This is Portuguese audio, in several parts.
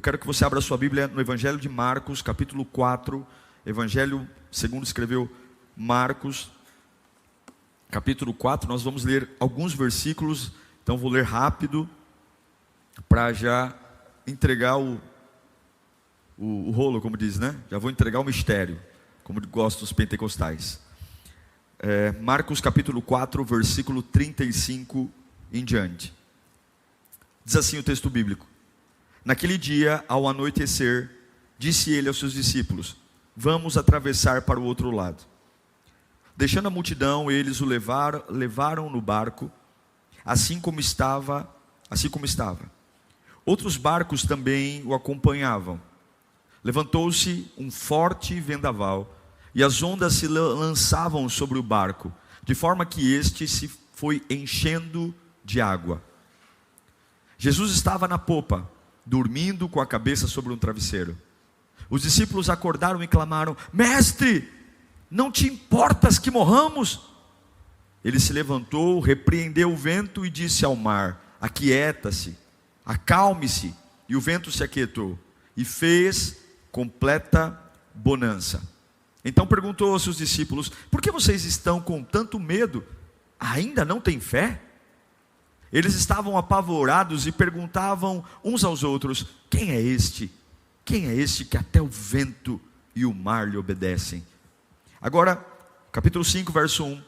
quero que você abra sua Bíblia no Evangelho de Marcos, capítulo 4. Evangelho segundo escreveu Marcos, capítulo 4. Nós vamos ler alguns versículos, então vou ler rápido, para já entregar o rolo, como diz, né? Já vou entregar o mistério, como gostam os pentecostais. Marcos capítulo 4, versículo 35 em diante. Diz assim o texto bíblico: Naquele dia, ao anoitecer, disse ele aos seus discípulos: Vamos atravessar para o outro lado. Deixando a multidão, eles o levaram no barco, assim como estava. Outros barcos também o acompanhavam. Levantou-se um forte vendaval, e as ondas se lançavam sobre o barco, de forma que este se foi enchendo de água. Jesus estava na popa, dormindo com a cabeça sobre um travesseiro. Os discípulos acordaram e clamaram: Mestre, não te importas que morramos? Ele se levantou, repreendeu o vento e disse ao mar: Aquieta-se, acalme-se. E o vento se aquietou, e fez completa bonança. Então perguntou aos seus discípulos: Por que vocês estão com tanto medo? Ainda não têm fé? Eles estavam apavorados e perguntavam uns aos outros: Quem é este? Quem é este que até o vento e o mar lhe obedecem? Agora, capítulo 5, verso 1.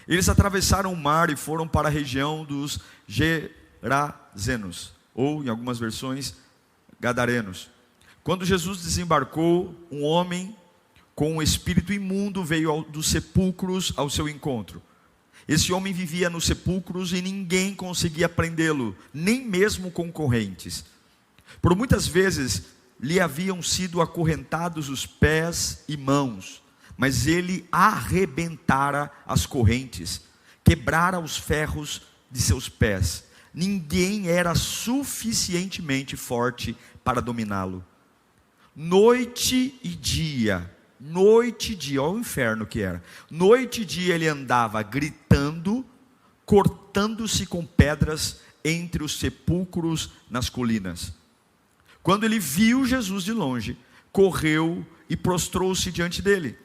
Eles atravessaram o mar e foram para a região dos Gerazenos, ou em algumas versões, Gadarenos. Quando Jesus desembarcou, um homem com um espírito imundo veio dos sepulcros ao seu encontro. Esse homem vivia nos sepulcros e ninguém conseguia prendê-lo, nem mesmo com correntes. Por muitas vezes lhe haviam sido acorrentados os pés e mãos, mas ele arrebentara as correntes, quebrara os ferros de seus pés. Ninguém era suficientemente forte para dominá-lo. Noite e dia, olha o inferno que era. Noite e dia ele andava gritando, cortando-se com pedras entre os sepulcros nas colinas. Quando ele viu Jesus de longe, correu e prostrou-se diante dele.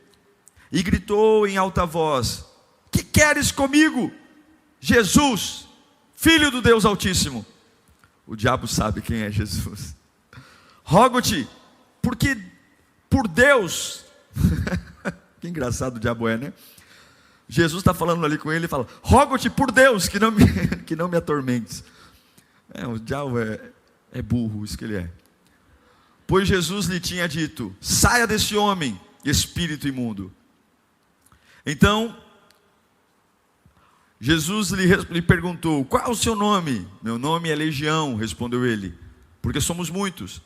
E gritou em alta voz: Que queres comigo, Jesus, Filho do Deus Altíssimo? O diabo sabe quem é Jesus. Rogo-te, porque por Deus... Que engraçado o diabo é, né? Jesus está falando ali com ele e fala: Rogo-te por Deus que não me atormentes. O diabo é burro, isso que ele é. Pois Jesus lhe tinha dito: Saia desse homem, espírito imundo. Então Jesus lhe perguntou: Qual é o seu nome? Meu nome é Legião, respondeu ele, porque somos muitos.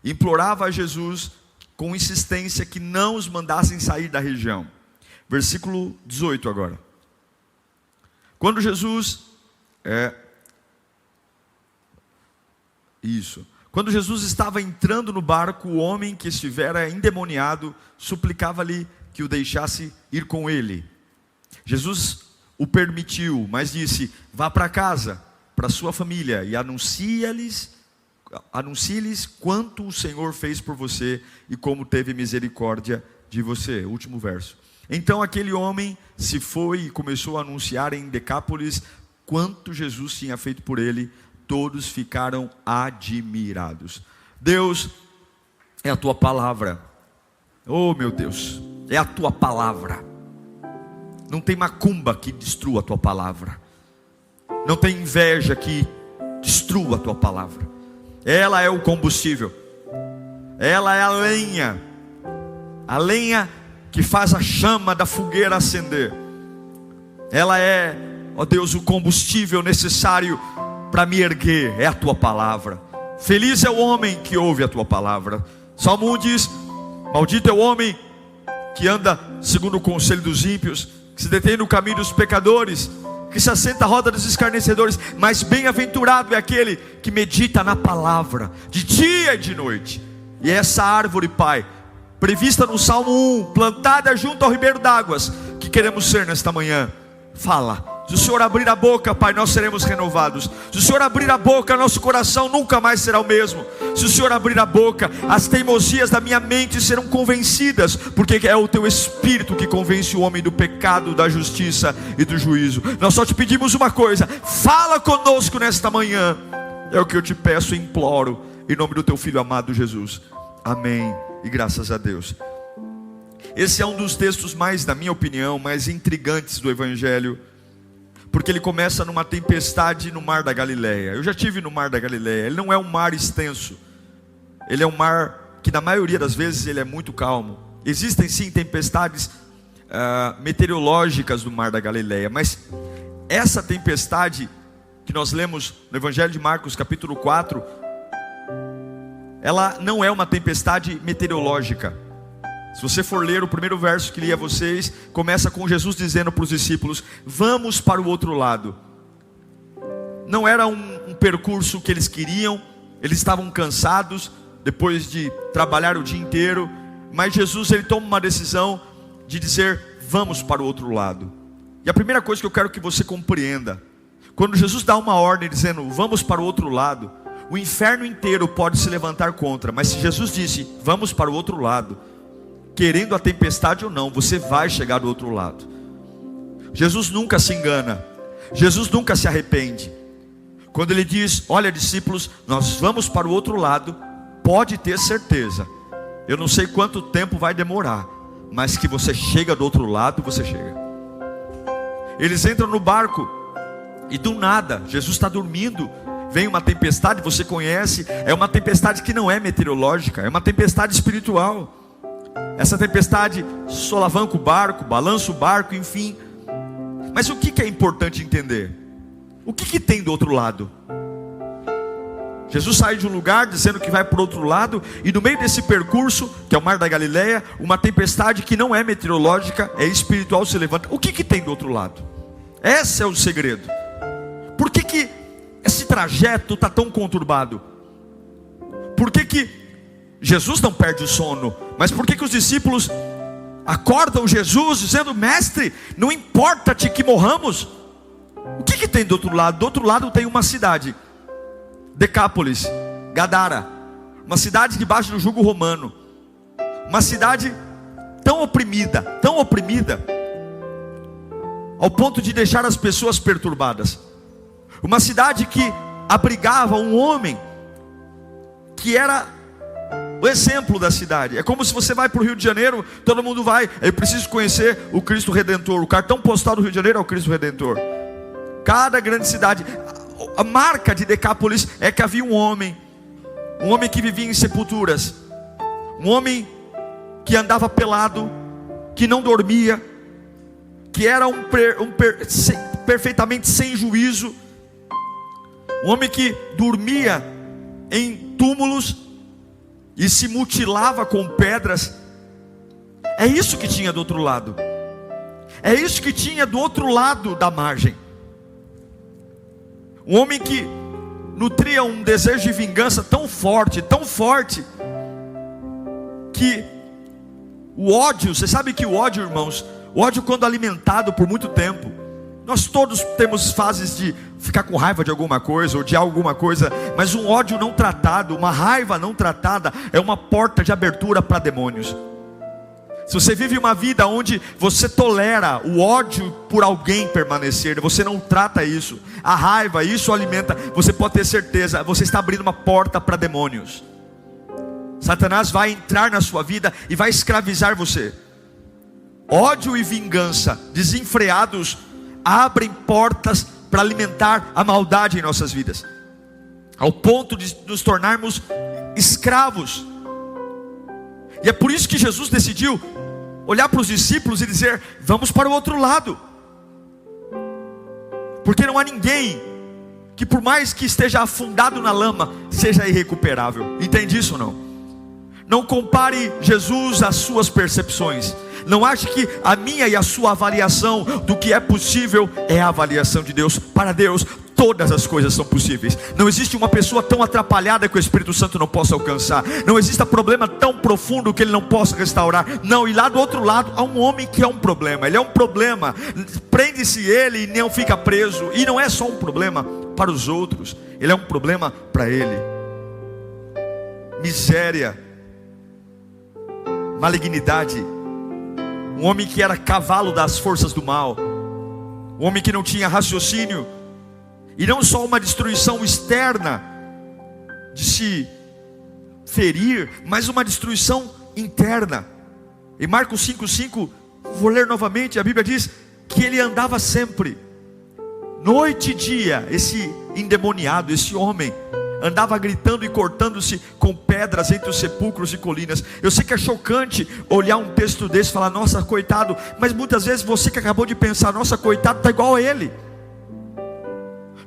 Implorava a Jesus com insistência que não os mandassem sair da região. Versículo 18 agora. Quando Jesus estava entrando no barco, o homem que estivera endemoniado suplicava-lhe que o deixasse ir com ele. Jesus o permitiu, mas disse: Vá para casa, para sua família, e anuncie-lhes quanto o Senhor fez por você e como teve misericórdia de você. Último verso. Então aquele homem se foi e começou a anunciar em Decápolis quanto Jesus tinha feito por ele. Todos ficaram admirados. Deus, é a tua palavra. Oh meu Deus, é a tua palavra. Não tem macumba que destrua a tua palavra. Não tem inveja que destrua a tua palavra. Ela é o combustível. Ela é a lenha que faz a chama da fogueira acender. Ela é, ó Deus, o combustível necessário para me erguer. É a tua palavra. Feliz é o homem que ouve a tua palavra. Salmo 1 diz: Maldito é o homem que anda segundo o conselho dos ímpios, que se detém no caminho dos pecadores, que se assenta à roda dos escarnecedores, mas bem-aventurado é aquele que medita na palavra, de dia e de noite. E essa árvore, Pai, prevista no Salmo 1, plantada junto ao ribeiro d'águas, que queremos ser nesta manhã. Fala, Se o Senhor abrir a boca, Pai, nós seremos renovados. Se o Senhor abrir a boca, nosso coração nunca mais será o mesmo. Se o Senhor abrir a boca, as teimosias da minha mente serão convencidas, porque é o Teu Espírito que convence o homem do pecado, da justiça e do juízo. Nós só te pedimos uma coisa: fala conosco nesta manhã. É o que eu te peço e imploro, em nome do Teu Filho amado Jesus. Amém e graças a Deus. Esse é um dos textos mais, na minha opinião, mais intrigantes do Evangelho, porque ele começa numa tempestade no mar da Galileia. Eu já estive no mar da Galileia. Ele não é um mar extenso. Ele é um mar que na maioria das vezes ele é muito calmo. Existem sim tempestades meteorológicas no mar da Galileia, mas essa tempestade que nós lemos no Evangelho de Marcos capítulo 4, ela não é uma tempestade meteorológica. Se você for ler o primeiro verso que li a vocês, começa com Jesus dizendo para os discípulos: vamos para o outro lado. Não era um percurso que eles queriam, eles estavam cansados, depois de trabalhar o dia inteiro, mas Jesus, ele toma uma decisão de dizer: vamos para o outro lado. E a primeira coisa que eu quero que você compreenda, quando Jesus dá uma ordem dizendo: vamos para o outro lado, o inferno inteiro pode se levantar contra, mas se Jesus disse: vamos para o outro lado, querendo a tempestade ou não, você vai chegar do outro lado. Jesus nunca se engana, Jesus nunca se arrepende. Quando ele diz: olha, discípulos, nós vamos para o outro lado, pode ter certeza, eu não sei quanto tempo vai demorar, mas que você chega do outro lado, você chega. Eles entram no barco e do nada, Jesus está dormindo, vem uma tempestade, você conhece, é uma tempestade que não é meteorológica, é uma tempestade espiritual. Essa tempestade solavanca o barco, balança o barco, enfim. Mas o que é importante entender? O que tem do outro lado? Jesus sai de um lugar dizendo que vai para o outro lado, e no meio desse percurso, que é o mar da Galileia, uma tempestade que não é meteorológica, é espiritual, se levanta. O que tem do outro lado? Esse é o segredo. Por que esse trajeto está tão conturbado? Por que Jesus não perde o sono? Mas por que os discípulos acordam Jesus dizendo: mestre, não importa-te que morramos? O que tem do outro lado? Do outro lado tem uma cidade, Decápolis, Gadara, uma cidade debaixo do jugo romano, uma cidade tão oprimida, ao ponto de deixar as pessoas perturbadas. Uma cidade que abrigava um homem que era o exemplo da cidade. É como se você vai para o Rio de Janeiro, todo mundo vai: eu preciso conhecer o Cristo Redentor. O cartão postal do Rio de Janeiro é o Cristo Redentor. Cada grande cidade, a marca de Decápolis é que havia um homem que vivia em sepulturas, um homem que andava pelado, que não dormia, que era perfeitamente sem juízo, um homem que dormia em túmulos e se mutilava com pedras. É isso que tinha do outro lado. É isso que tinha do outro lado da margem. Um homem que nutria um desejo de vingança tão forte, que o ódio, você sabe que o ódio, irmãos, o ódio, quando alimentado por muito tempo, nós todos temos fases de ficar com raiva de alguma coisa, ou de alguma coisa, mas um ódio não tratado, uma raiva não tratada, é uma porta de abertura para demônios. Se você vive uma vida onde você tolera o ódio por alguém permanecer, você não trata isso, a raiva, isso alimenta, você pode ter certeza, você está abrindo uma porta para demônios. Satanás vai entrar na sua vida e vai escravizar você. Ódio e vingança desenfreados abrem portas para alimentar a maldade em nossas vidas, ao ponto de nos tornarmos escravos. E é por isso que Jesus decidiu olhar para os discípulos e dizer: vamos para o outro lado. Porque não há ninguém que, por mais que esteja afundado na lama, seja irrecuperável. Entende isso ou não? Não compare Jesus às suas percepções. Não ache que a minha e a sua avaliação do que é possível é a avaliação de Deus. Para Deus, todas as coisas são possíveis. Não existe uma pessoa tão atrapalhada que o Espírito Santo não possa alcançar. Não existe problema tão profundo que ele não possa restaurar. Não, e lá do outro lado há um homem que é um problema. Ele é um problema, prende-se ele e não fica preso. E não é só um problema para os outros, ele é um problema para ele. Miséria, malignidade. Um homem que era cavalo das forças do mal, um homem que não tinha raciocínio, e não só uma destruição externa de se ferir, mas uma destruição interna. Em Marcos 5,5, vou ler novamente, a Bíblia diz que ele andava sempre, noite e dia, esse endemoniado, esse homem, andava gritando e cortando-se com pedras entre os sepulcros e colinas. Eu sei que é chocante olhar um texto desse e falar, nossa, coitado. Mas muitas vezes você que acabou de pensar, nossa, coitado, está igual a ele.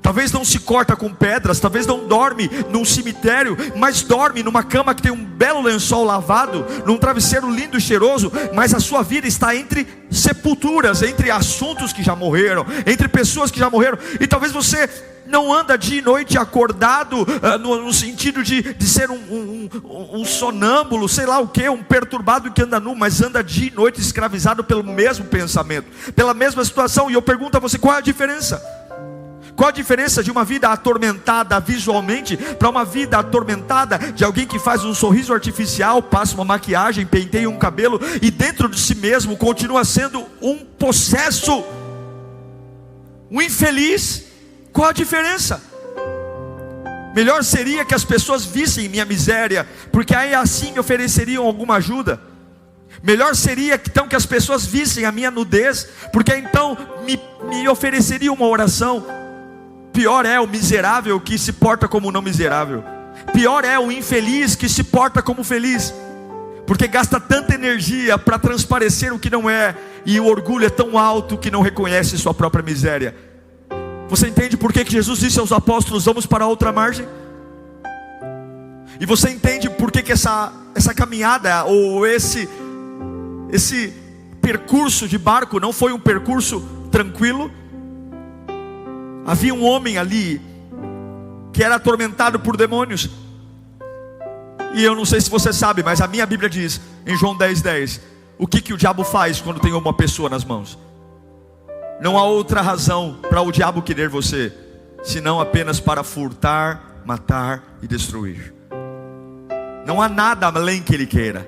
Talvez não se corta com pedras, talvez não dorme num cemitério, mas dorme numa cama que tem um belo lençol lavado, num travesseiro lindo e cheiroso, mas a sua vida está entre sepulturas, entre assuntos que já morreram, entre pessoas que já morreram. E talvez você não anda dia e noite acordado, no sentido de ser um sonâmbulo, sei lá o que, um perturbado que anda nu, mas anda dia e noite escravizado pelo mesmo pensamento, pela mesma situação. E eu pergunto a você, qual é a diferença? Qual a diferença de uma vida atormentada visualmente para uma vida atormentada de alguém que faz um sorriso artificial, passa uma maquiagem, penteia um cabelo e dentro de si mesmo continua sendo um possesso, um infeliz? Qual a diferença? Melhor seria que as pessoas vissem minha miséria, porque aí assim me ofereceriam alguma ajuda. Melhor seria então que as pessoas vissem a minha nudez, porque então me ofereceriam uma oração. Pior é o miserável que se porta como não miserável. Pior é o infeliz que se porta como feliz, porque gasta tanta energia para transparecer o que não é, e o orgulho é tão alto que não reconhece sua própria miséria. Você entende por que Jesus disse aos apóstolos, vamos para a outra margem? E você entende por que essa caminhada, ou esse percurso de barco não foi um percurso tranquilo? Havia um homem ali que era atormentado por demônios. E eu não sei se você sabe, mas a minha Bíblia diz em João 10:10, o que o diabo faz quando tem uma pessoa nas mãos? Não há outra razão para o diabo querer você, senão apenas para furtar, matar e destruir. Não há nada além que ele queira.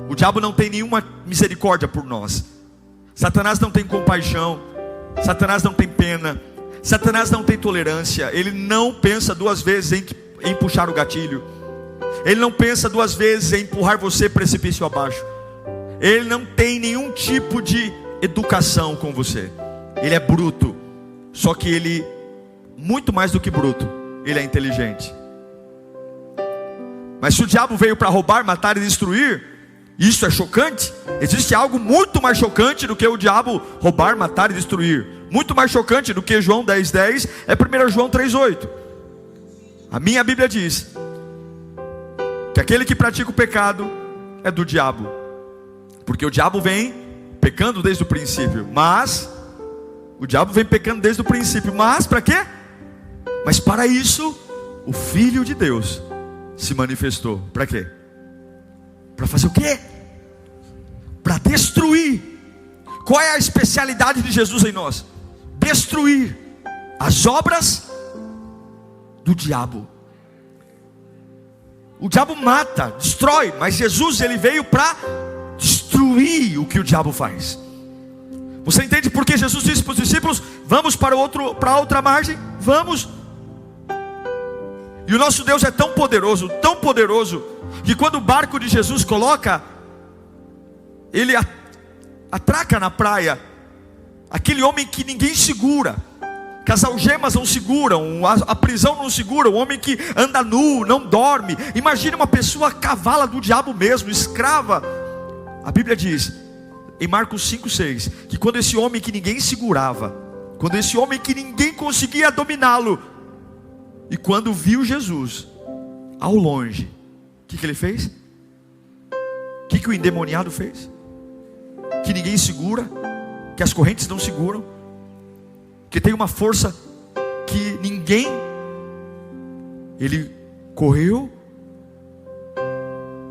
O diabo não tem nenhuma misericórdia por nós. Satanás não tem compaixão, Satanás não tem pena, Satanás não tem tolerância. Ele não pensa duas vezes em puxar o gatilho. Ele não pensa duas vezes em empurrar você precipício abaixo. Ele não tem nenhum tipo de educação com você. Ele é bruto. Só que ele, muito mais do que bruto, ele é inteligente. Mas se o diabo veio para roubar, matar e destruir, isso é chocante. Existe algo muito mais chocante do que o diabo roubar, matar e destruir. Muito mais chocante do que João 10:10 é 1 João 3:8. A minha Bíblia diz que aquele que pratica o pecado é do diabo, porque o diabo vem pecando desde o princípio. Mas o diabo vem pecando desde o princípio. Mas para quê? Mas para isso o Filho de Deus se manifestou. Para quê? Para fazer o quê? Para destruir. Qual é a especialidade de Jesus em nós? Destruir as obras do diabo. O diabo mata, destrói, mas Jesus ele veio para destruir o que o diabo faz. Você entende por que Jesus disse para os discípulos, vamos para outra margem? Vamos. E o nosso Deus é tão poderoso, que quando o barco de Jesus coloca, ele atraca na praia, aquele homem que ninguém segura, que as algemas não seguram, a prisão não segura, o homem que anda nu, não dorme. Imagine uma pessoa cavala do diabo mesmo, escrava. A Bíblia diz, em Marcos 5:6, que quando esse homem que ninguém segurava, quando esse homem que ninguém conseguia dominá-lo, e quando viu Jesus ao longe, o que ele fez? O que o endemoniado fez? Que ninguém segura, que as correntes não seguram, que tem uma força que ninguém, ele correu,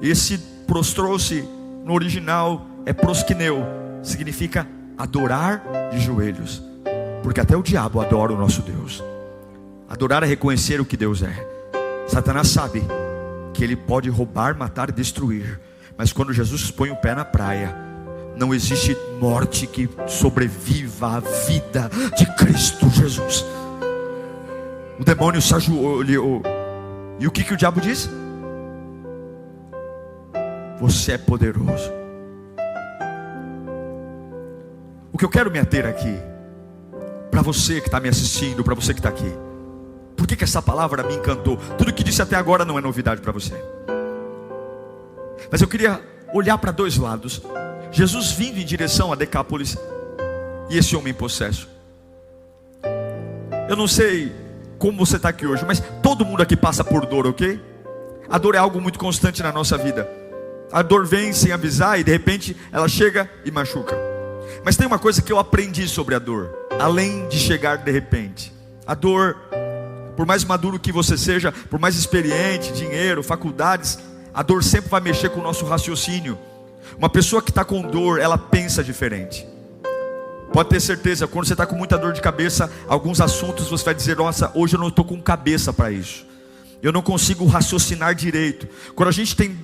esse prostrou-se, no original é prosquineu, significa adorar de joelhos, porque até o diabo adora o nosso Deus. Adorar é reconhecer o que Deus é. Satanás sabe que ele pode roubar, matar e destruir, mas quando Jesus põe o pé na praia, não existe morte que sobreviva à vida de Cristo Jesus. O demônio se ajoelhou, e o que o diabo disse? Você é poderoso. O que eu quero me ater aqui, para você que está me assistindo, para você que está aqui, por que essa palavra me encantou? Tudo que disse até agora não é novidade para você, mas eu queria olhar para dois lados. Jesus vindo em direção a Decápolis, e esse homem possesso. Eu não sei como você está aqui hoje, mas todo mundo aqui passa por dor, ok? A dor é algo muito constante na nossa vida. A dor vem sem avisar e de repente ela chega e machuca. Mas tem uma coisa que eu aprendi sobre a dor, além de chegar de repente. A dor, por mais maduro que você seja, por mais experiente, dinheiro, faculdades, a dor sempre vai mexer com o nosso raciocínio. Uma pessoa que está com dor, ela pensa diferente. Pode ter certeza, quando você está com muita dor de cabeça, alguns assuntos você vai dizer: nossa, hoje eu não estou com cabeça para isso, eu não consigo raciocinar direito. Quando a gente tem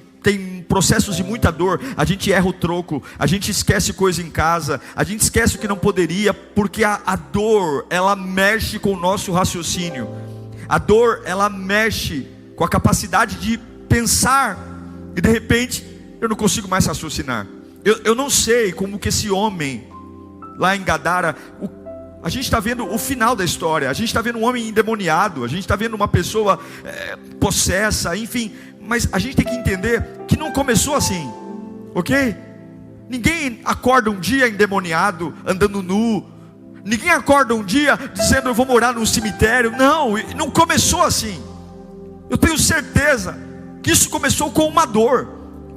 processos de muita dor, a gente erra o troco, a gente esquece coisa em casa, a gente esquece o que não poderia, porque a dor, ela mexe com o nosso raciocínio. A dor, ela mexe com a capacidade de pensar, e de repente eu não consigo mais raciocinar. Eu não sei como que esse homem lá em Gadara, a gente está vendo o final da história, a gente está vendo um homem endemoniado, a gente está vendo uma pessoa possessa, enfim, mas a gente tem que entender que não começou assim, ok? Ninguém acorda um dia endemoniado, andando nu. Ninguém acorda um dia dizendo: eu vou morar num cemitério. Não começou assim. Eu tenho certeza que isso começou com uma dor,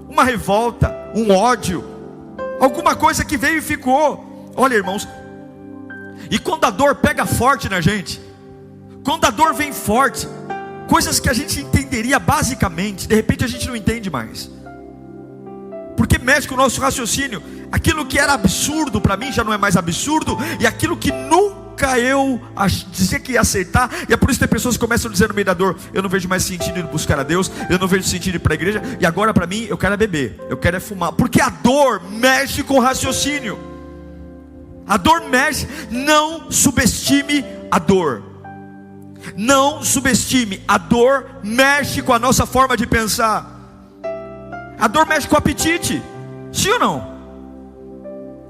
uma revolta, um ódio, alguma coisa que veio e ficou. Olha, irmãos, e quando a dor pega forte na gente, quando a dor vem forte, coisas que a gente entenderia basicamente, de repente a gente não entende mais, porque mexe com o nosso raciocínio. Aquilo que era absurdo para mim já não é mais absurdo, e aquilo que nunca eu dizia que ia aceitar, e é por isso que tem pessoas que começam a dizer no meio da dor: eu não vejo mais sentido em buscar a Deus, eu não vejo sentido em ir para a igreja, e agora para mim eu quero é beber, eu quero é fumar, porque a dor mexe com o raciocínio. A dor mexe. Não subestime a dor. Não subestime. A dor mexe com a nossa forma de pensar. A dor mexe com o apetite. Sim ou não?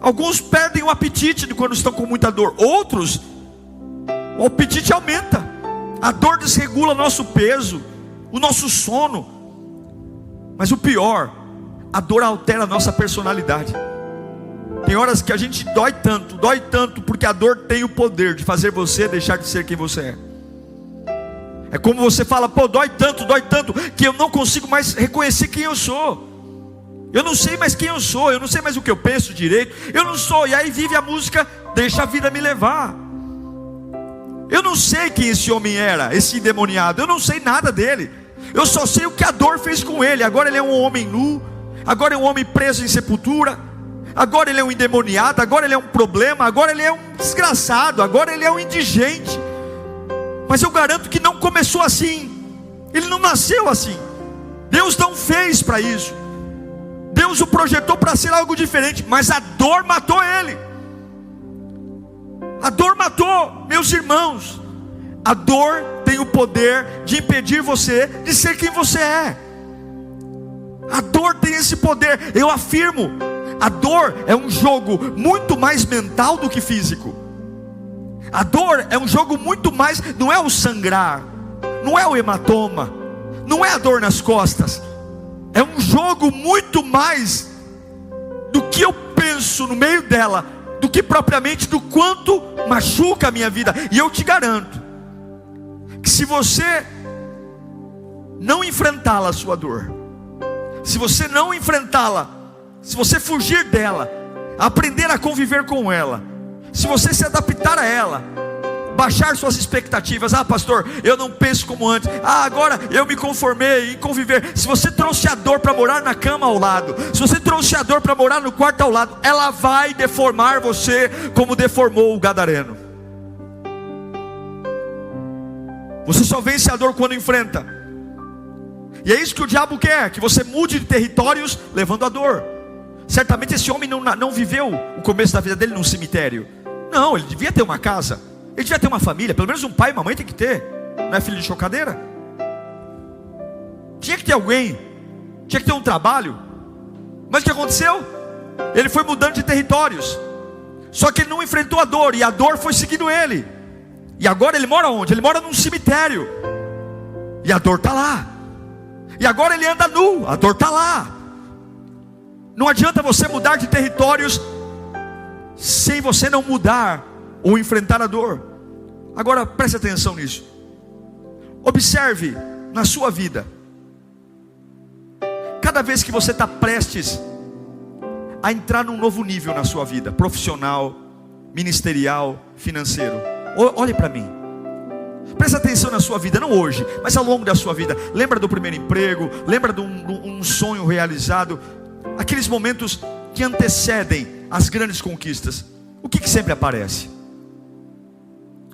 Alguns perdem o apetite quando estão com muita dor. Outros, o apetite aumenta. A dor desregula o nosso peso, o nosso sono. Mas o pior, a dor altera a nossa personalidade. Tem horas que a gente dói tanto, porque a dor tem o poder de fazer você deixar de ser quem você é. É como você fala: pô, dói tanto, que eu não consigo mais reconhecer quem eu sou. Eu não sei mais quem eu sou, eu não sei mais o que eu penso direito, eu não sou. E aí vive a música Deixa a Vida Me Levar. Eu não sei quem esse homem era, esse endemoniado, eu não sei nada dele. Eu só sei o que a dor fez com ele. Agora ele é um homem nu, agora é um homem preso em sepultura, agora ele é um endemoniado, agora ele é um problema, agora ele é um desgraçado, agora ele é um indigente. Mas eu garanto que não começou assim. Ele não nasceu assim. Deus não fez para isso. Deus o projetou para ser algo diferente, mas a dor matou ele. A dor matou, meus irmãos. A dor tem o poder de impedir você de ser quem você é. A dor tem esse poder. Eu afirmo, a dor é um jogo muito mais mental do que físico. A dor é um jogo muito mais, não é o sangrar, não é o hematoma, não é a dor nas costas. É um jogo muito mais do que eu penso no meio dela, do que propriamente do quanto machuca a minha vida. E eu te garanto que se você não enfrentá-la, a sua dor, se você não enfrentá-la, se você fugir dela, aprender a conviver com ela, se você se adaptar a ela, baixar suas expectativas. Ah, pastor, eu não penso como antes. Ah, agora eu me conformei em conviver. Se você trouxe a dor para morar na cama ao lado, se você trouxe a dor para morar no quarto ao lado, ela vai deformar você como deformou o gadareno. Você só vence a dor quando enfrenta. E é isso que o diabo quer, que você mude de territórios levando a dor. Certamente esse homem não viveu o começo da vida dele num cemitério. Não, ele devia ter uma casa, ele devia ter uma família, pelo menos um pai e uma mãe tem que ter. Não é filho de chocadeira? Tinha que ter alguém, tinha que ter um trabalho. Mas o que aconteceu? Ele foi mudando de territórios. Só que ele não enfrentou a dor, e a dor foi seguindo ele. E agora ele mora onde? Ele mora num cemitério, e a dor está lá. E agora ele anda nu, a dor está lá. Não adianta você mudar de territórios sem você não mudar ou enfrentar a dor. Agora preste atenção nisso. Observe na sua vida. Cada vez que você está prestes a entrar num novo nível na sua vida, profissional, ministerial, financeiro, olhe para mim. Presta atenção na sua vida, não hoje, mas ao longo da sua vida. Lembra do primeiro emprego, lembra de um sonho realizado, aqueles momentos que antecedem as grandes conquistas. O que sempre aparece?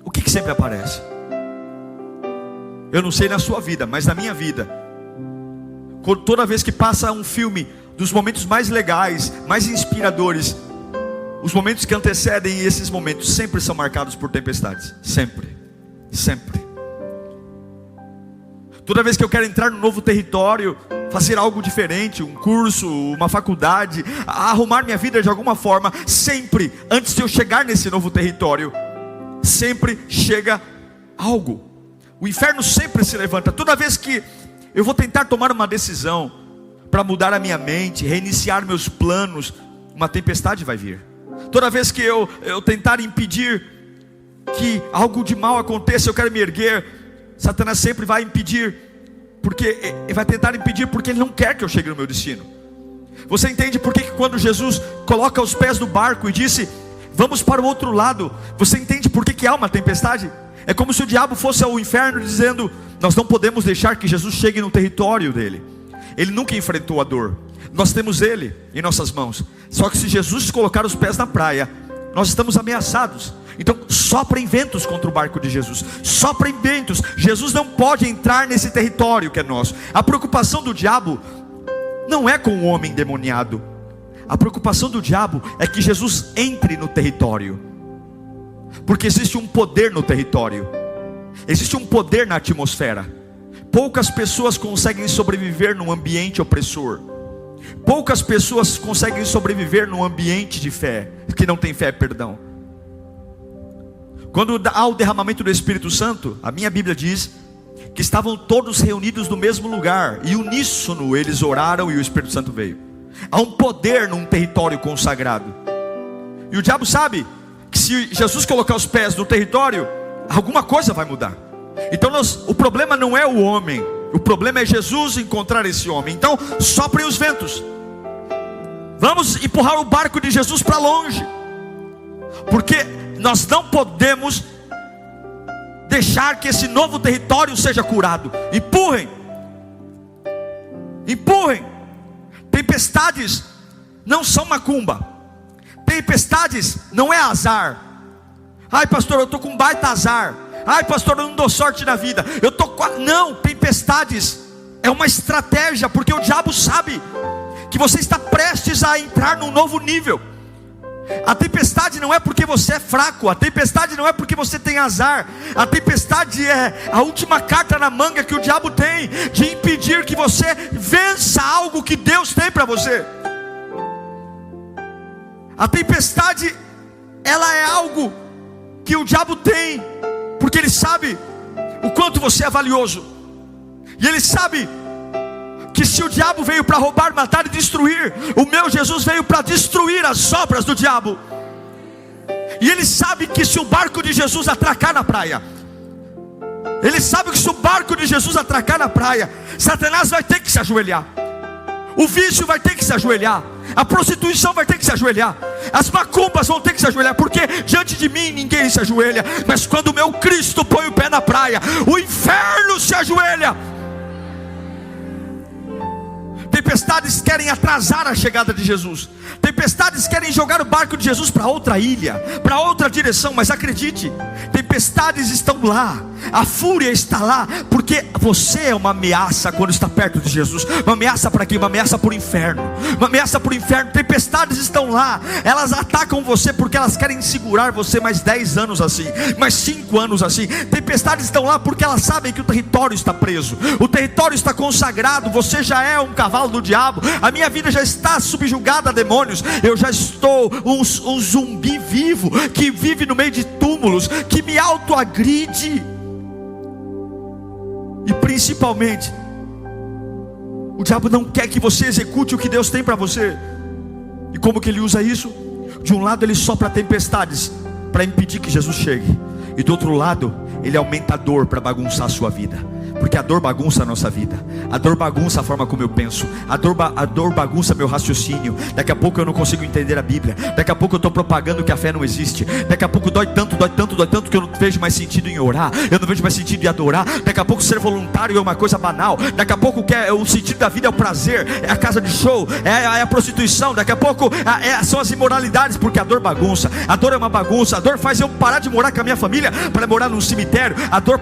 O que sempre aparece? Eu não sei na sua vida, mas na minha vida, toda vez que passa um filme dos momentos mais legais, mais inspiradores, os momentos que antecedem esses momentos sempre são marcados por tempestades. Sempre. Toda vez que eu quero entrar num novo território, fazer algo diferente, um curso, uma faculdade, arrumar minha vida de alguma forma, sempre, antes de eu chegar nesse novo território, sempre chega algo. O inferno sempre se levanta. Toda vez que eu vou tentar tomar uma decisão para mudar a minha mente, reiniciar meus planos, uma tempestade vai vir. Toda vez que eu tentar impedir que algo de mal aconteça, eu quero me erguer, Satanás sempre vai impedir, porque ele vai tentar impedir, porque ele não quer que eu chegue no meu destino. Você entende por que quando Jesus coloca os pés no barco e disse, vamos para o outro lado, você entende por que há uma tempestade? É como se o diabo fosse ao inferno dizendo, nós não podemos deixar que Jesus chegue no território dele. Ele nunca enfrentou a dor, nós temos ele em nossas mãos. Só que se Jesus colocar os pés na praia, nós estamos ameaçados. Então soprem ventos contra o barco de Jesus, soprem ventos. Jesus não pode entrar nesse território que é nosso. A preocupação do diabo não é com o homem endemoniado. A preocupação do diabo é que Jesus entre no território, porque existe um poder no território, existe um poder na atmosfera. Poucas pessoas conseguem sobreviver num ambiente opressor. Poucas pessoas conseguem sobreviver num ambiente de fé, que não tem fé, perdão. Quando há o derramamento do Espírito Santo, a minha Bíblia diz que estavam todos reunidos no mesmo lugar, e uníssono eles oraram e o Espírito Santo veio. Há um poder num território consagrado. E o diabo sabe que se Jesus colocar os pés no território, alguma coisa vai mudar. Então o problema não é o homem, o problema é Jesus encontrar esse homem. Então soprem os ventos. Vamos empurrar o barco de Jesus para longe, porque nós não podemos deixar que esse novo território seja curado. Empurrem. Tempestades não são macumba. Tempestades não é azar. Ai pastor, eu estou com um baita azar. Ai pastor, eu não dou sorte na vida. Não, tempestades é uma estratégia, porque o diabo sabe que você está prestes a entrar num novo nível. A tempestade não é porque você é fraco, a tempestade não é porque você tem azar. A tempestade é a última carta na manga que o diabo tem, de impedir que você vença algo que Deus tem para você. A tempestade, ela é algo que o diabo tem, porque ele sabe o quanto você é valioso. E ele sabe que se o diabo veio para roubar, matar e destruir, o meu Jesus veio para destruir as obras do diabo. E ele sabe que se o barco de Jesus atracar na praia, ele sabe que se o barco de Jesus atracar na praia, Satanás vai ter que se ajoelhar, o vício vai ter que se ajoelhar, A prostituição vai ter que se ajoelhar, as macumbas vão ter que se ajoelhar, porque diante de mim ninguém se ajoelha, mas quando o meu Cristo põe o pé na praia, o inferno se ajoelha. Tempestades querem atrasar a chegada de Jesus. Tempestades querem jogar o barco de Jesus para outra ilha, para outra direção. Mas acredite, tempestades estão lá, a fúria está lá, porque você é uma ameaça quando está perto de Jesus. Uma ameaça para quê? Uma ameaça para o inferno. Uma ameaça para o inferno. Tempestades estão lá, elas atacam você porque elas querem segurar você mais 10 anos assim, mais 5 anos assim. Tempestades estão lá porque elas sabem que o território está preso, o território está consagrado. Você já é um cavalo do diabo, a minha vida já está subjugada a demônios. Eu já estou um zumbi vivo, que vive no meio de túmulos, que me autoagride. E principalmente, o diabo não quer que você execute o que Deus tem para você. E como que ele usa isso? De um lado ele sopra tempestades para impedir que Jesus chegue, e do outro lado ele aumenta a dor para bagunçar a sua vida. Porque a dor bagunça a nossa vida, a dor bagunça a forma como eu penso, a dor bagunça meu raciocínio. Daqui a pouco eu não consigo entender a Bíblia, daqui a pouco eu estou propagando que a fé não existe, daqui a pouco dói tanto que eu não vejo mais sentido em orar, eu não vejo mais sentido em adorar. Daqui a pouco ser voluntário é uma coisa banal, daqui a pouco o sentido da vida é o prazer, é a casa de show, é a prostituição, daqui a pouco são as imoralidades, porque a dor bagunça. A dor é uma bagunça, a dor faz eu parar de morar com a minha família para morar num cemitério. A dor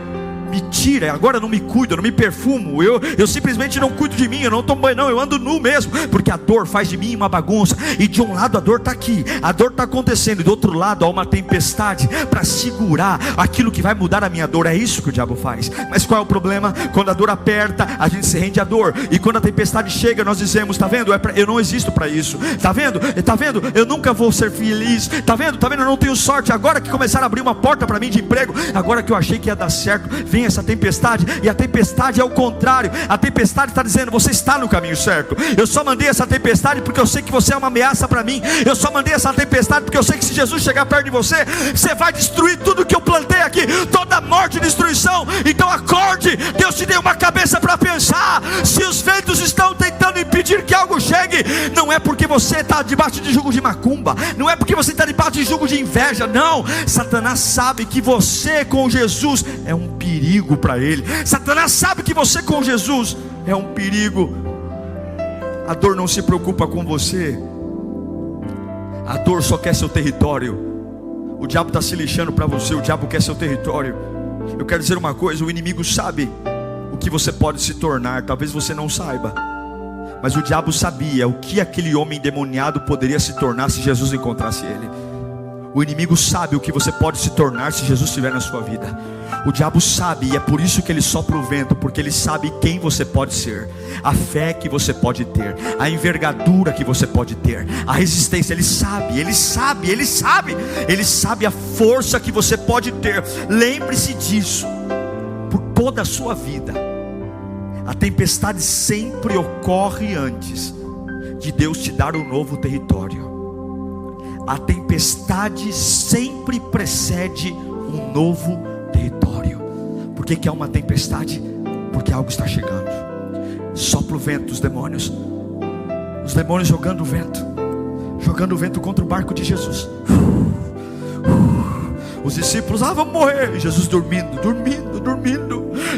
me tira, agora eu não me cuido, eu não me perfumo, eu simplesmente não cuido de mim, eu não tomo banho, não, eu ando nu mesmo, porque a dor faz de mim uma bagunça. E de um lado a dor está aqui, a dor está acontecendo, e do outro lado há uma tempestade para segurar aquilo que vai mudar a minha dor. É isso que o diabo faz. Mas qual é o problema? Quando a dor aperta, a gente se rende à dor, e quando a tempestade chega, nós dizemos: está vendo? Eu não existo para isso, está vendo? Eu nunca vou ser feliz, está vendo? Eu não tenho sorte. Agora que começaram a abrir uma porta para mim de emprego, agora que eu achei que ia dar certo, vem essa tempestade. E a tempestade é o contrário. A tempestade está dizendo: você está no caminho certo. Eu só mandei essa tempestade porque eu sei que você é uma ameaça para mim. Eu só mandei essa tempestade porque eu sei que se Jesus chegar perto de você, você vai destruir tudo que eu plantei aqui, toda morte e destruição. Então acorde, Deus te deu uma cabeça para pensar. Se os ventos estão tentando impedir que algo chegue, não é porque você está debaixo de jugo de macumba, não é porque você está debaixo de jugo de inveja, não. Satanás sabe que você com Jesus é um perigo para ele. Satanás sabe que você com Jesus é um perigo. A dor não se preocupa com você, a dor só quer seu território. O diabo está se lixando para você, o diabo quer seu território. Eu quero dizer uma coisa: o inimigo sabe o que você pode se tornar. Talvez você não saiba, mas o diabo sabia o que aquele homem endemoniado poderia se tornar se Jesus encontrasse ele. O inimigo sabe o que você pode se tornar se Jesus estiver na sua vida. O diabo sabe, e é por isso que ele sopra o vento, porque ele sabe quem você pode ser, a fé que você pode ter, a envergadura que você pode ter, a resistência. Ele sabe a força que você pode ter. Lembre-se disso por toda a sua vida. A tempestade sempre ocorre antes de Deus te dar um novo território. A tempestade sempre precede um novo território. Por que há uma tempestade? Porque algo está chegando. Sopra o vento, os demônios jogando o vento contra o barco de Jesus. Os discípulos: vamos morrer. E Jesus dormindo.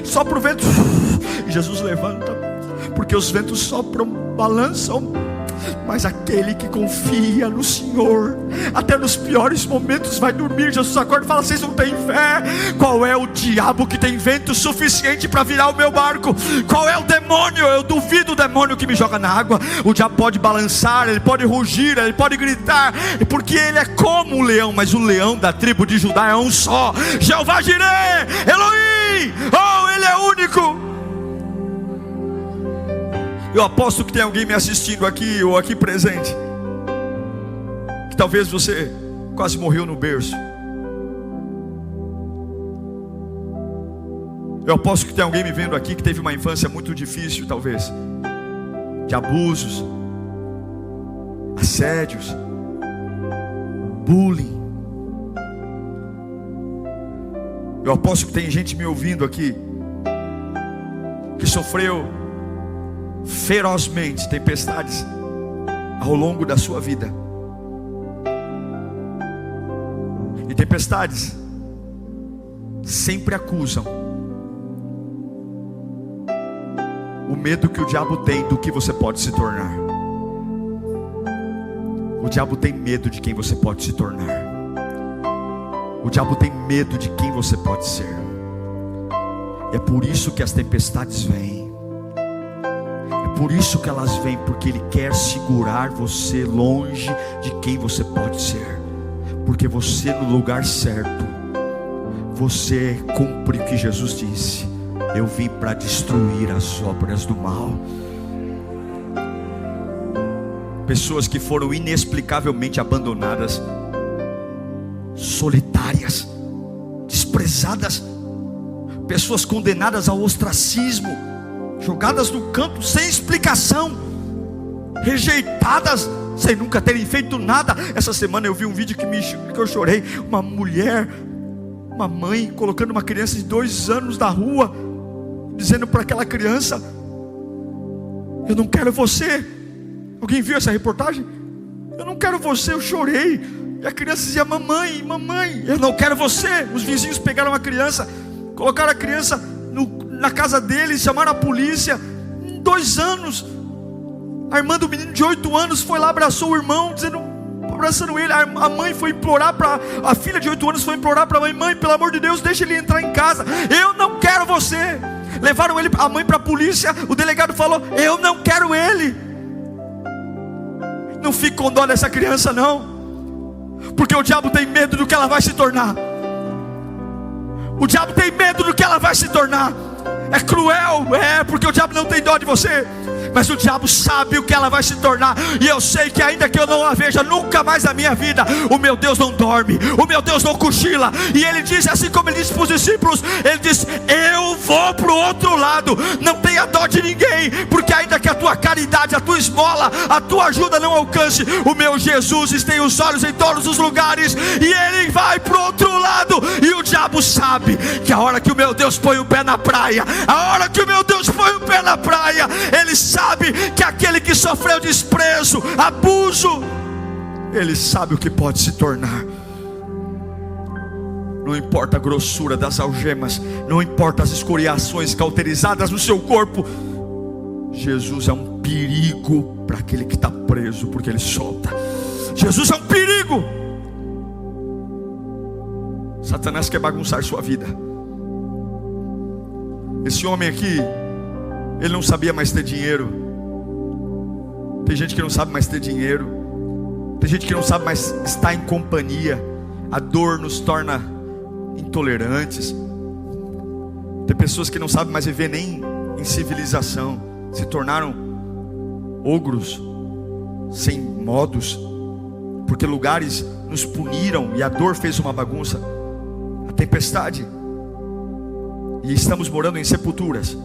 Sopra o vento, e Jesus levanta, porque os ventos sopram, balançam. Mas aquele que confia no Senhor, até nos piores momentos, vai dormir. Jesus acorda e fala: vocês não têm fé? Qual é o diabo que tem vento suficiente para virar o meu barco? Qual é o demônio? Eu duvido o demônio que me joga na água. O diabo pode balançar, ele pode rugir, ele pode gritar, porque ele é como um leão, mas o leão da tribo de Judá é um só: Jeová Jireh, Elohim. Oh, ele é único. Eu aposto que tem alguém me assistindo aqui, ou aqui presente, que talvez você quase morreu no berço. Eu aposto que tem alguém me vendo aqui que teve uma infância muito difícil, talvez, de abusos, assédios, bullying. Eu aposto que tem gente me ouvindo aqui que sofreu ferozmente tempestades ao longo da sua vida. E tempestades sempre acusam o medo que o diabo tem do que você pode se tornar. O diabo tem medo de quem você pode se tornar. O diabo tem medo de quem você pode ser. É por isso que as tempestades vêm. É por isso que elas vêm, porque ele quer segurar você longe de quem você pode ser. Porque você, no lugar certo, você cumpre o que Jesus disse: eu vim para destruir as obras do mal. Pessoas que foram inexplicavelmente abandonadas, solitárias, desprezadas, pessoas condenadas ao ostracismo, jogadas no canto sem explicação, rejeitadas sem nunca terem feito nada. Essa semana eu vi um vídeo que eu chorei. Uma mulher, uma mãe colocando uma criança de 2 anos na rua, dizendo para aquela criança: eu não quero você. Alguém viu essa reportagem? Eu não quero você. Eu chorei. E a criança dizia: mamãe, mamãe, eu não quero você. Os vizinhos pegaram a criança, colocaram a criança na casa deles, chamaram a polícia. Em 2 anos, a irmã do menino de 8 anos foi lá, abraçou o irmão, abraçando ele. A mãe foi implorar para a filha de 8 anos, foi implorar para a mãe: mãe, pelo amor de Deus, deixa ele entrar em casa. Eu não quero você. Levaram a mãe para a polícia. O delegado falou: eu não quero ele. Não fique com dó dessa criança não, porque o diabo tem medo do que ela vai se tornar. O diabo tem medo do que ela vai se tornar. É cruel, porque o diabo não tem dó de você, mas o diabo sabe o que ela vai se tornar. E eu sei que ainda que eu não a veja nunca mais na minha vida, o meu Deus não dorme, o meu Deus não cochila. E ele disse, assim como ele disse para os discípulos, ele disse: eu vou para o outro lado. Não tenha dó de ninguém, porque ainda que a tua caridade, a tua esmola, a tua ajuda não alcance, o meu Jesus tem os olhos em todos os lugares, e ele vai para o outro lado. E o diabo sabe que a hora que o meu Deus põe o pé na praia, a hora que o meu Deus põe o pé na praia, ele sabe que aquele que sofreu desprezo, abuso, ele sabe o que pode se tornar. Não importa a grossura das algemas, não importa as escoriações cauterizadas no seu corpo, Jesus é um perigo para aquele que está preso, porque ele solta. Jesus é um perigo. Satanás quer bagunçar sua vida. Esse homem aqui, ele não sabia mais ter dinheiro. Tem gente que não sabe mais ter dinheiro. Tem gente que não sabe mais estar em companhia. A dor nos torna intolerantes. Tem pessoas que não sabem mais viver nem em civilização, se tornaram ogros, sem modos, porque lugares nos puniram e a dor fez uma bagunça. A tempestade. E estamos morando em sepulturas,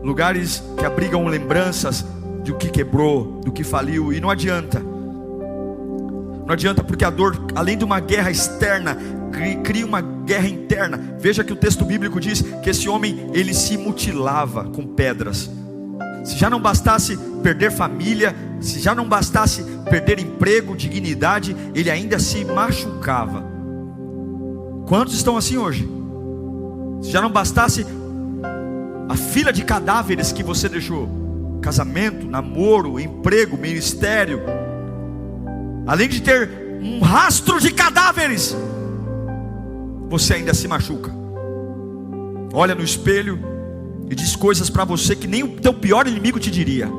lugares que abrigam lembranças do que quebrou, do que faliu. E não adianta. Não adianta, porque a dor, além de uma guerra externa, cria uma guerra interna. Veja que o texto bíblico diz que esse homem, ele se mutilava com pedras. Se já não bastasse perder família, se já não bastasse perder emprego, dignidade, ele ainda se machucava. Quantos estão assim hoje? Se já não bastasse a fila de cadáveres que você deixou, casamento, namoro, emprego, ministério, além de ter um rastro de cadáveres, você ainda se machuca. Olha no espelho e diz coisas para você que nem o teu pior inimigo te diria.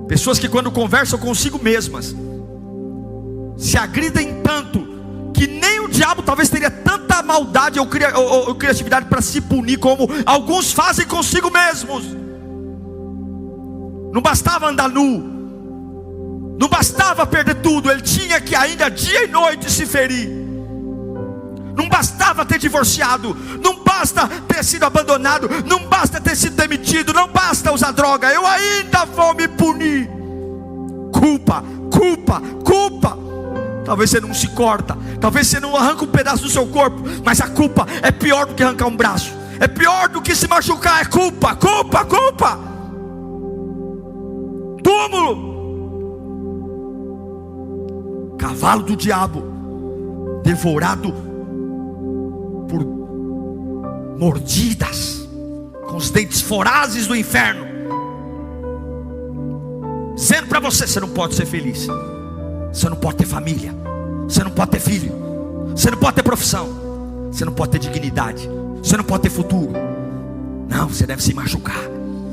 Pessoas que quando conversam consigo mesmas se agridem tanto que nem o diabo talvez teria tanta maldade ou criatividade para se punir como alguns fazem consigo mesmos. Não bastava andar nu, não bastava perder tudo, ele tinha que ainda dia e noite se ferir. Não bastava ter divorciado, não basta ter sido abandonado, não basta ter sido demitido, não basta usar droga, eu ainda vou me punir. Culpa, culpa, culpa. Talvez você não se corta, talvez você não arranca um pedaço do seu corpo, mas a culpa é pior do que arrancar um braço, é pior do que se machucar. É culpa, culpa, culpa. túmulo. Cavalo do diabo, devorado por mordidas, com os dentes vorazes do inferno, dizendo para você: você não pode ser feliz, você não pode ter família, você não pode ter filho, você não pode ter profissão, você não pode ter dignidade, você não pode ter futuro. Não, você deve se machucar,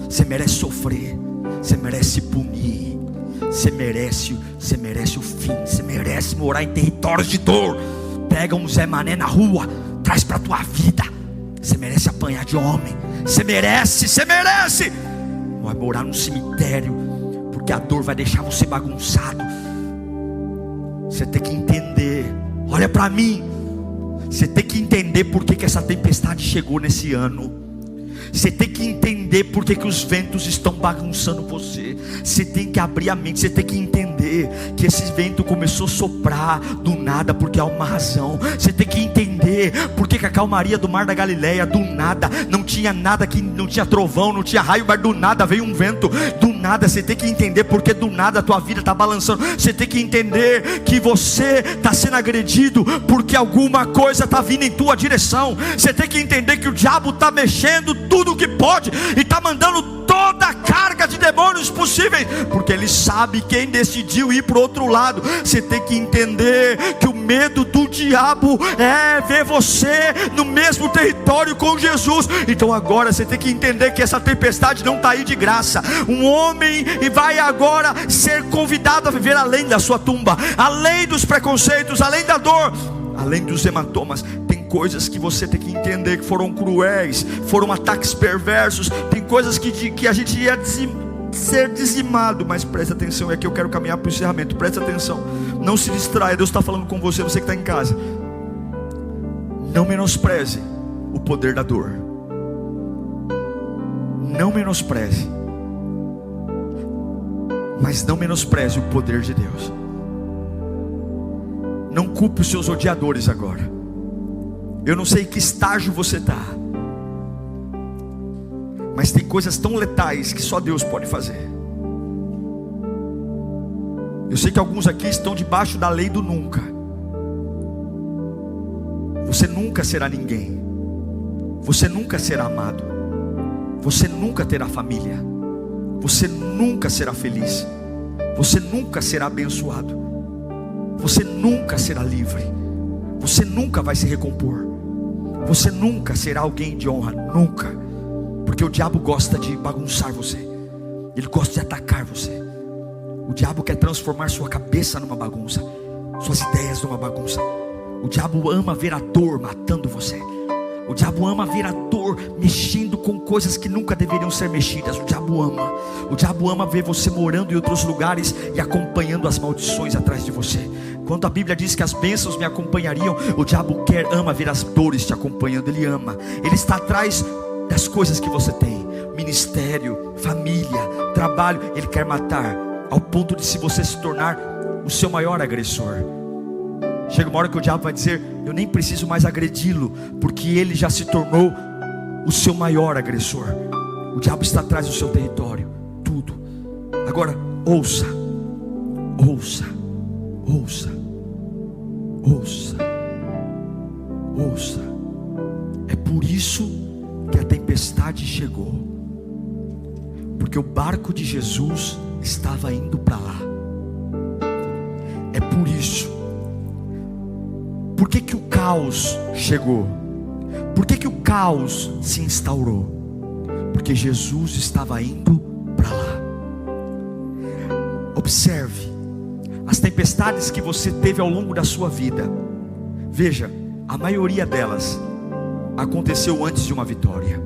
você merece sofrer, você merece se punir, você merece o fim, você merece morar em territórios de dor. Pega um Zé Mané na rua, traz para a tua vida. Você merece apanhar de homem, você merece. Vai morar num cemitério, porque a dor vai deixar você bagunçado. Você tem que entender, olha para mim, você tem que entender por que essa tempestade chegou nesse ano. Você tem que entender por que os ventos estão bagunçando você. Você tem que abrir a mente, você tem que entender que esse vento começou a soprar do nada, porque há uma razão. Você tem que entender por que a calmaria do mar da Galileia, do nada, não tinha nada, que não tinha trovão, não tinha raio, mas do nada veio um vento, do nada. Você tem que entender porque do nada a tua vida está balançando. Você tem que entender que você está sendo agredido porque alguma coisa está vindo em tua direção. Você tem que entender que o diabo está mexendo tudo que pode e está mandando toda a carga de demônios possíveis, porque ele sabe quem decidiu ir para o outro lado. Você tem que entender que o medo do diabo é ver você no mesmo território com Jesus. Então agora você tem que entender que essa tempestade não está aí de graça. Um homem vai agora ser convidado a viver além da sua tumba, além dos preconceitos, além da dor, além dos hematomas. Tem coisas que você tem que entender que foram cruéis, foram ataques perversos. Tem coisas que a gente ia ser dizimado. Mas presta atenção, é aqui eu quero caminhar para o encerramento. Presta atenção, não se distraia. Deus está falando com você, você que está em casa. Não menospreze o poder da dor. Não menospreze, mas não menospreze o poder de Deus. Não culpe os seus odiadores agora. Eu não sei em que estágio você está, mas tem coisas tão letais que só Deus pode fazer. Eu sei que alguns aqui estão debaixo da lei do nunca. Você nunca será ninguém, você nunca será amado, você nunca terá família, você nunca será feliz, você nunca será abençoado, você nunca será livre, você nunca vai se recompor, você nunca será alguém de honra, nunca. Porque o diabo gosta de bagunçar você, ele gosta de atacar você. O diabo quer transformar sua cabeça numa bagunça, suas ideias numa bagunça. O diabo ama ver a dor matando você. O diabo ama ver a dor mexendo com coisas que nunca deveriam ser mexidas. O diabo ama ver você morando em outros lugares e acompanhando as maldições atrás de você. Quando a Bíblia diz que as bênçãos me acompanhariam, o diabo ama ver as dores te acompanhando. Ele ama, ele está atrás das coisas que você tem, ministério, família, trabalho. Ele quer matar, ao ponto de se você se tornar o seu maior agressor. Chega uma hora que o diabo vai dizer: eu nem preciso mais agredi-lo, porque ele já se tornou o seu maior agressor. O diabo está atrás do seu território, tudo. Agora ouça, ouça, ouça, ouça, ouça. É por isso que a tempestade chegou, porque o barco de Jesus estava indo para lá. É por isso. Por que o caos chegou? Por que o caos se instaurou? Porque Jesus estava indo para lá. Observe as tempestades que você teve ao longo da sua vida. Veja, a maioria delas aconteceu antes de uma vitória.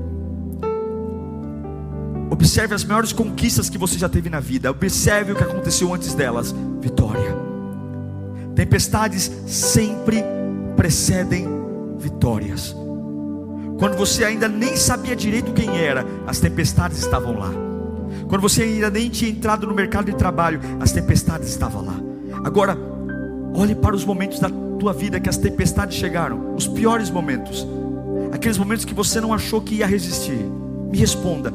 Observe as maiores conquistas que você já teve na vida. Observe o que aconteceu antes delas. Vitória. Tempestades sempre precedem vitórias. Quando você ainda nem sabia direito quem era, as tempestades estavam lá. Quando você ainda nem tinha entrado no mercado de trabalho, as tempestades estavam lá. Agora, olhe para os momentos da tua vida que as tempestades chegaram, os piores momentos, aqueles momentos que você não achou que ia resistir. Me responda,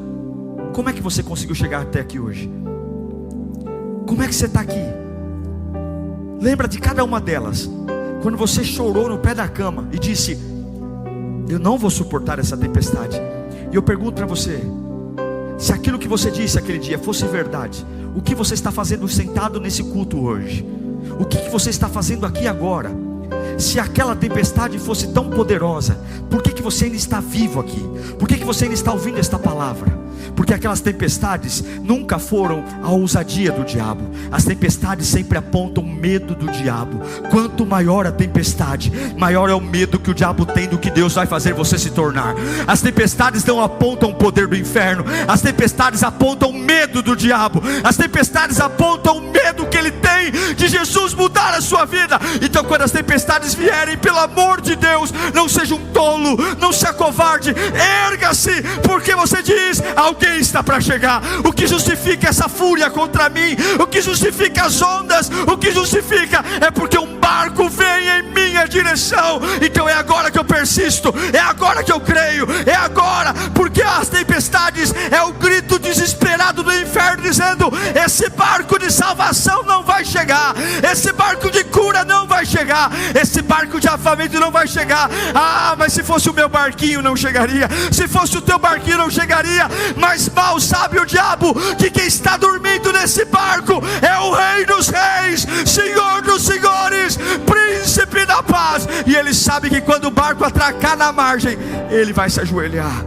como é que você conseguiu chegar até aqui hoje? Como é que você está aqui? Lembra de cada uma delas. Quando você chorou no pé da cama e disse: eu não vou suportar essa tempestade. E eu pergunto para você, se aquilo que você disse aquele dia fosse verdade, o que você está fazendo sentado nesse culto hoje? O que você está fazendo aqui agora? Se aquela tempestade fosse tão poderosa, por que você ainda está vivo aqui? Por que você ainda está ouvindo esta palavra? Porque aquelas tempestades nunca foram a ousadia do diabo. As tempestades sempre apontam o medo do diabo. Quanto maior a tempestade, maior é o medo que o diabo tem do que Deus vai fazer você se tornar. As tempestades não apontam o poder do inferno. As tempestades apontam o medo do diabo. As tempestades apontam o medo que ele tem de Jesus mudar a sua vida. Então quando as tempestades vierem, pelo amor de Deus, não seja um tolo, não se acovarde, erga-se, porque você diz: alguém está para chegar. O que justifica essa fúria contra mim? O que justifica as ondas? O que justifica é porque um barco vem em minha direção. Então é agora que eu persisto, é agora que eu creio, é agora, porque as tempestades é o grito desesperado do inferno dizendo: esse barco de salvação não vai chegar, esse barco de cura não vai chegar, esse barco de avivamento não vai chegar. Ah, mas se fosse o meu barquinho não chegaria, se fosse o teu barquinho não chegaria. Mas mal sabe o diabo que quem está dormindo nesse barco é o Rei dos Reis, Senhor dos Senhores, Príncipe da Paz. E ele sabe que quando o barco atracar na margem, ele vai se ajoelhar.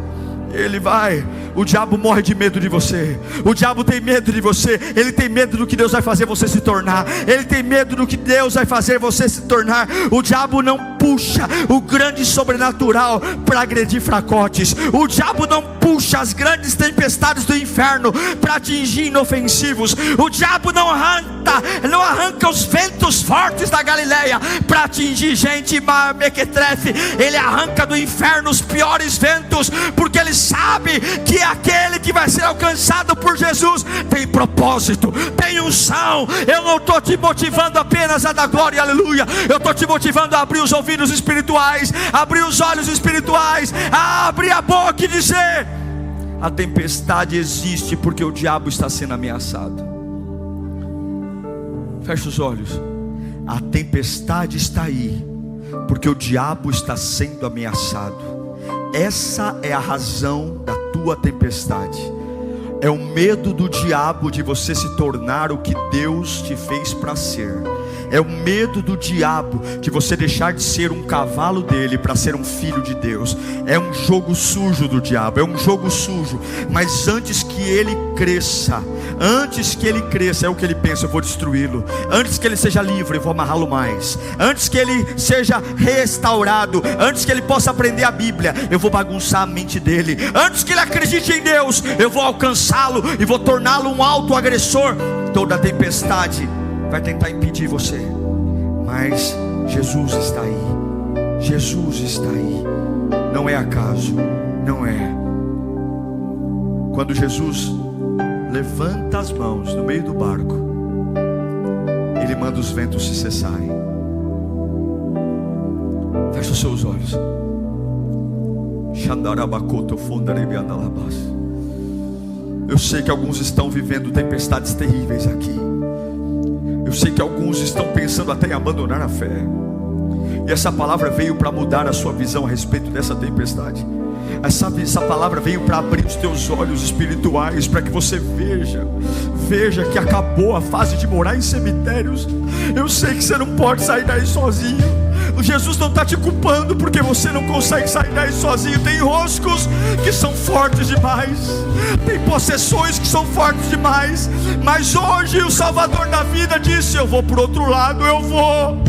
Ele vai. O diabo morre de medo de você. O diabo tem medo de você. Ele tem medo do que Deus vai fazer você se tornar. Ele tem medo do que Deus vai fazer você se tornar. O diabo não puxa o grande sobrenatural para agredir fracotes. O diabo não puxa as grandes tempestades do inferno para atingir inofensivos. O diabo não arranca os ventos fortes da Galileia para atingir gente mequetrefe. Ele arranca do inferno os piores ventos, porque ele sabe que aquele que vai ser alcançado por Jesus tem propósito, tem unção. Eu não estou te motivando apenas a dar glória e aleluia. Eu estou te motivando a abrir os ouvidos espirituais, abrir os olhos espirituais, a abrir a boca e dizer: a tempestade existe porque o diabo está sendo ameaçado. Fecha os olhos. A tempestade está aí porque o diabo está sendo ameaçado. Essa é a razão da tua tempestade. É o medo do diabo de você se tornar o que Deus te fez para ser. É o medo do diabo de você deixar de ser um cavalo dele para ser um filho de Deus. É um jogo sujo do diabo, é um jogo sujo. Mas antes que ele cresça, é o que ele pensa: eu vou destruí-lo. Antes que ele seja livre, eu vou amarrá-lo mais. Antes que ele seja restaurado, antes que ele possa aprender a Bíblia, eu vou bagunçar a mente dele. Antes que ele acredite em Deus, eu vou alcançá-lo e vou torná-lo um autoagressor. Toda tempestade vai tentar impedir você, mas Jesus está aí. Jesus está aí. Não é acaso, não é. Quando Jesus levanta as mãos no meio do barco, ele manda os ventos se cessarem. Feche os seus olhos. Eu sei que alguns estão vivendo tempestades terríveis aqui. Eu sei que alguns estão pensando até em abandonar a fé. E essa palavra veio para mudar a sua visão a respeito dessa tempestade. Essa palavra veio para abrir os teus olhos espirituais, para que você veja que acabou a fase de morar em cemitérios. Eu sei que você não pode sair daí sozinho. Jesus não está te culpando porque você não consegue sair daí sozinho. Tem roscos que são fortes demais, tem possessões que são fortes demais. Mas hoje o Salvador da vida disse: eu vou para o outro lado, eu vou.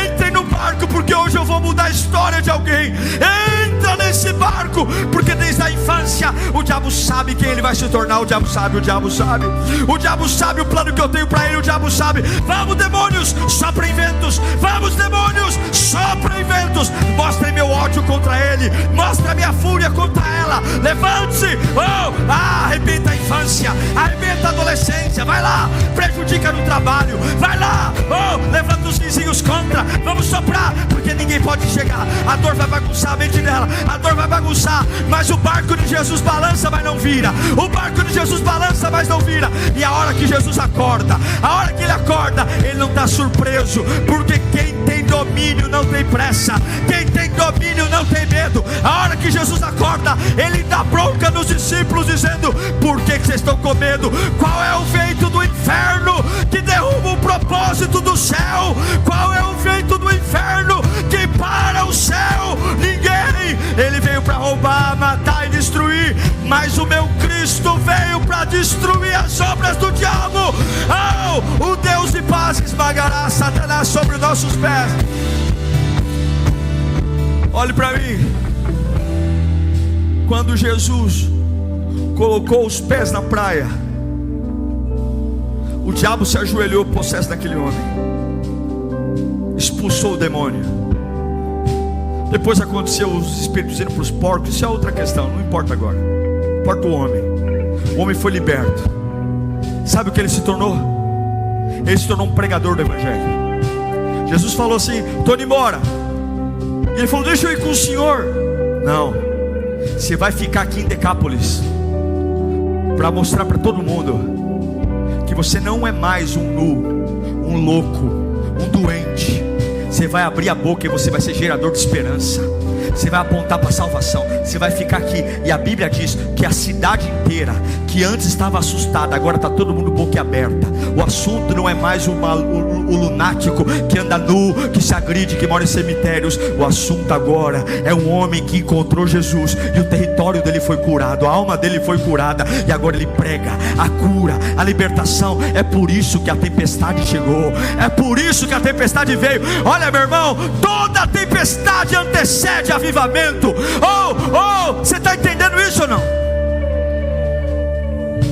Entrem no barco, porque hoje eu vou mudar a história de alguém. Entra nesse barco, porque desde a infância o diabo sabe quem ele vai se tornar. O diabo sabe. O diabo sabe o plano que eu tenho para ele. O diabo sabe. Vamos, demônios, soprem ventos. Vamos, demônios, soprem ventos. Mostrem meu ódio contra ele, mostra a minha fúria contra ela. Levante-se, arrebenta a infância, arrebenta a adolescência. Vai lá, prejudica no trabalho. Vai lá, levanta os vizinhos contra. Vamos soprar, porque ninguém pode chegar. A dor vai bagunçar a mente dela, a dor vai bagunçar, mas o barco de Jesus balança, mas não vira. O barco de Jesus balança, mas não vira. E a hora que Jesus acorda, a hora ficar surpreso, porque quem tem domínio não tem pressa, quem tem domínio não tem medo. A hora que Jesus acorda, ele dá bronca nos discípulos, dizendo: por que vocês estão com medo? Qual é o vento do inferno que derruba o propósito do céu? Qual é o vento do inferno que para o céu? Ninguém. Ele veio para roubar, matar e destruir, mas o meu Cristo veio para destruir as obras do diabo. Oh, o Deus de paz esmagará Satanás sobre nossos pés. Olhe para mim. Quando Jesus colocou os pés na praia, o diabo se ajoelhou possesso daquele homem, expulsou o demônio. Depois aconteceu os espíritos indo para os porcos. Isso é outra questão, não importa agora. Importa o homem. O homem foi liberto. Sabe o que ele se tornou? Ele se tornou um pregador do evangelho. Jesus falou assim: estou indo embora. E ele falou: deixa eu ir com o senhor. Não, você vai ficar aqui em Decápolis para mostrar para todo mundo que você não é mais um nu, um louco, um doente. Você vai abrir a boca e você vai ser gerador de esperança. Você vai apontar para a salvação. Você vai ficar aqui. E a Bíblia diz que a cidade inteira, que antes estava assustada, agora está todo mundo boquiaberta. O assunto não é mais o lunático que anda nu, que se agride, que mora em cemitérios. O assunto agora é um homem que encontrou Jesus, e o território dele foi curado, a alma dele foi curada, e agora ele prega a cura, a libertação. É por isso que a tempestade chegou. É por isso que a tempestade veio. Olha, meu irmão, toda tempestade antecede avivamento. Você está entendendo isso ou não?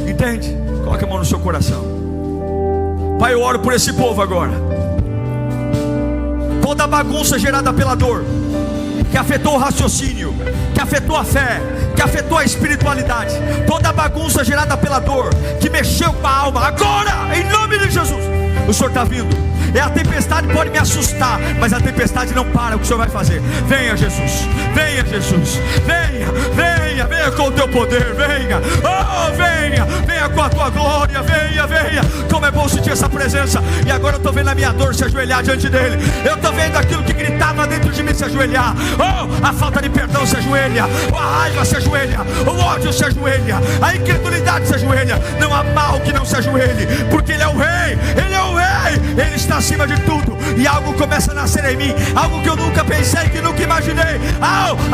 Entende? Coloque a mão no seu coração. Pai, eu oro por esse povo agora. Toda bagunça gerada pela dor, que afetou o raciocínio, que afetou a fé, que afetou a espiritualidade, toda bagunça gerada pela dor, que mexeu com a alma, agora, em nome de Jesus, o Senhor está vindo. A tempestade pode me assustar, mas a tempestade não para o que o Senhor vai fazer. Venha Jesus, venha Jesus, venha, venha, venha com o teu poder, venha, venha, venha com a tua glória, venha, venha. Como é bom sentir essa presença. E agora eu estou vendo a minha dor se ajoelhar diante dele. Eu estou vendo aquilo que gritava dentro de mim se ajoelhar. A falta de perdão se ajoelha, a raiva se ajoelha, o ódio se ajoelha, a incredulidade se ajoelha. Não há mal que não se ajoelhe, porque ele é o rei, ele é o rei, ele está acima de tudo. E algo começa a nascer em mim, algo que eu nunca pensei, que nunca imaginei.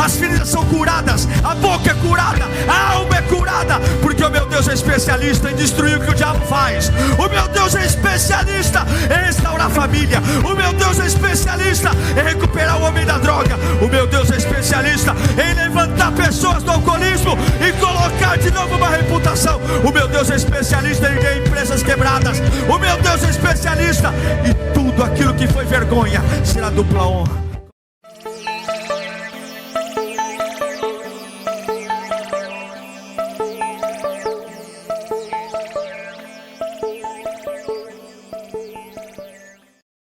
As feridas são curadas, a boca é curada, a alma é curada, porque o meu Deus é especialista em destruir o que o diabo faz. O meu Deus é especialista em restaurar a família. O meu Deus é especialista em recuperar o homem da droga. O meu Deus é especialista em levantar pessoas do alcoolismo e colocar de novo uma reputação. O meu Deus é especialista em ver empresas quebradas. O meu Deus é especialista, e tudo aquilo que foi vergonha será dupla honra.